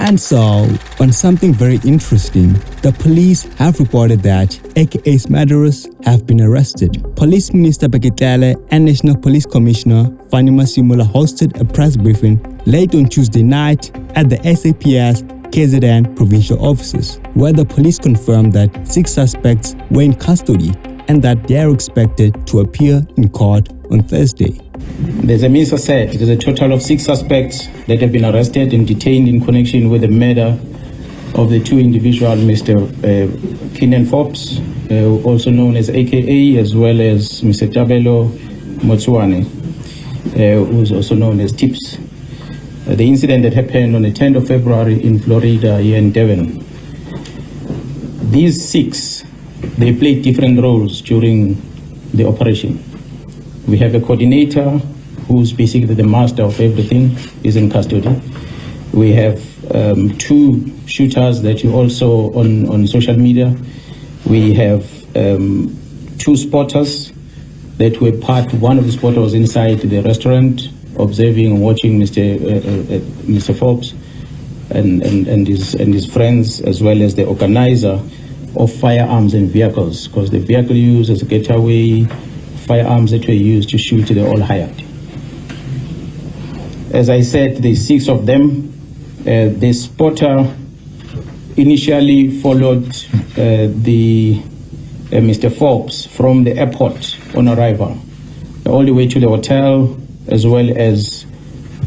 And so, on something very interesting, the police have reported that AKA's murderers have been arrested. Police Minister Beketlele and National Police Commissioner Fani Masimula hosted a press briefing late on Tuesday night at the SAPS KZN provincial offices, where the police confirmed that 6 suspects were in custody and that they are expected to appear in court on Thursday. As the minister said, there's a total of 6 suspects that have been arrested and detained in connection with the murder of the 2 individuals, Mr. Kenan Forbes, also known as AKA, as well as Mr. Tabelo Motsuane, who is also known as Tibz. The incident that happened on the 10th of February in Florida, here in Devon. These 6, they played different roles during the operation. We have a coordinator who's basically the master of everything, is in custody. We have 2 shooters that you also on social media. We have 2 spotters that were one of the spotters was inside the restaurant observing and watching Mr. Forbes and his friends, as well as the organizer of firearms and vehicles, because the vehicle used as a getaway, firearms that were used to shoot, they all hired. As I said, the 6 of them, the spotter initially followed Mr. Forbes from the airport on arrival, all the way to the hotel, as well as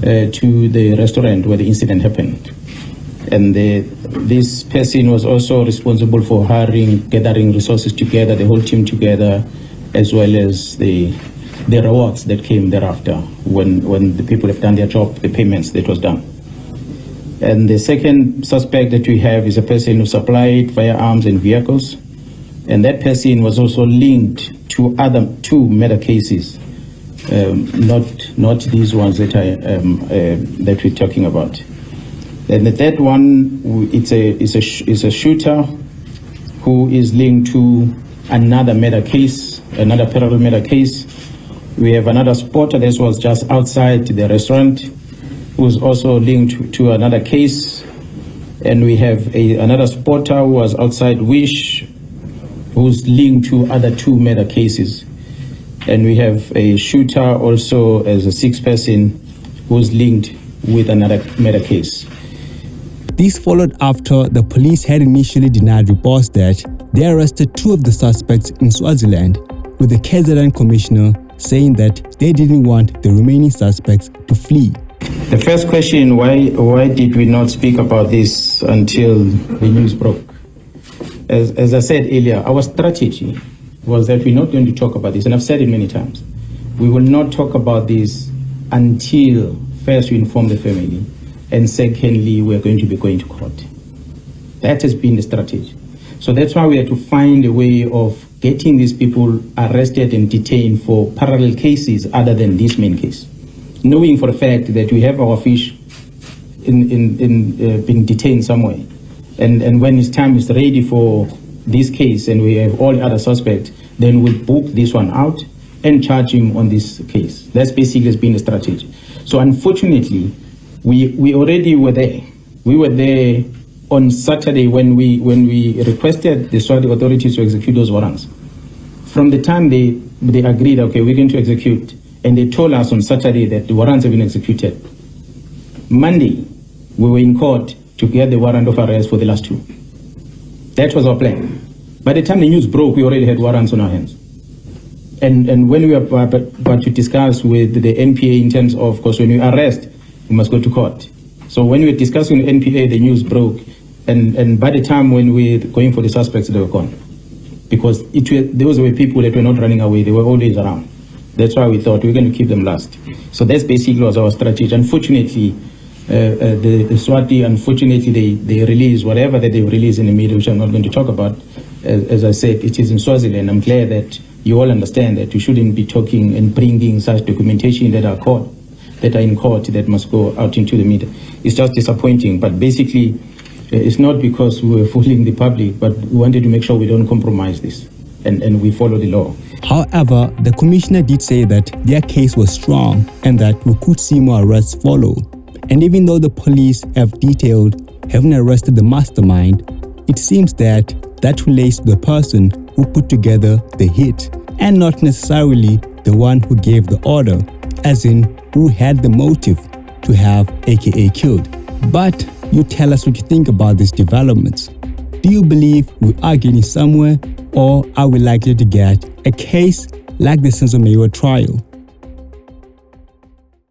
to the restaurant where the incident happened. And this person was also responsible for gathering resources together, the whole team together, as well as the rewards that came thereafter when the people have done their job, the payments that was done. And the second suspect that we have is a person who supplied firearms and vehicles, and that person was also linked to other 2 murder cases, not these ones that that we're talking about. And the third one, it's a shooter who is linked to another murder case, another parallel murder case. We have another spotter that was just outside the restaurant, who's also linked to another case. And we have another spotter who was outside Wish, who's linked to other 2 murder cases. And we have a shooter also as a 6th person who's linked with another murder case. This followed after the police had initially denied reports that they arrested 2 of the suspects in Swaziland, with the KZN commissioner saying that they didn't want the remaining suspects to flee. The first question, why did we not speak about this until the news broke? As I said earlier, our strategy was that we're not going to talk about this, and I've said it many times. We will not talk about this until first we inform the family, and secondly, we're going to be going to court. That has been the strategy. So that's why we had to find a way of getting these people arrested and detained for parallel cases other than this main case, knowing for a fact that we have our fish being detained somewhere. And when his time is ready for this case and we have all the other suspects, then we'll book this one out and charge him on this case. That's basically has been the strategy. So unfortunately, we already were there. We were there on Saturday when we requested the Swati authorities to execute those warrants. From the time they agreed, okay, we're going to execute, and they told us on Saturday that the warrants have been executed. Monday, we were in court to get the warrant of arrest for the last 2. That was our plan. By the time the news broke, we already had warrants on our hands. And when we were about to discuss with the NPA in terms of course, when we arrest, we must go to court. So when we were discussing with NPA, the news broke. And by the time when we were going for the suspects, they were gone. Because those were people that were not running away. They were always around. That's why we thought we're going to keep them last. So that's basically was our strategy. Unfortunately, the Swati, unfortunately, they release whatever that they release in the media, which I'm not going to talk about. As I said, it is in Swaziland. I'm glad that you all understand that you shouldn't be talking and bringing such documentation that are in court that must go out into the media. It's just disappointing. But basically, it's not because we were fooling the public, but we wanted to make sure we don't compromise this and we follow the law. However, the commissioner did say that their case was strong and that we could see more arrests follow. And even though the police have detailed having arrested the mastermind, it seems that relates to the person who put together the hit and not necessarily the one who gave the order, as in who had the motive to have AKA killed. But you tell us what you think about these developments. Do you believe we are getting somewhere, or are we likely to get a case like the Senzo Mayor trial?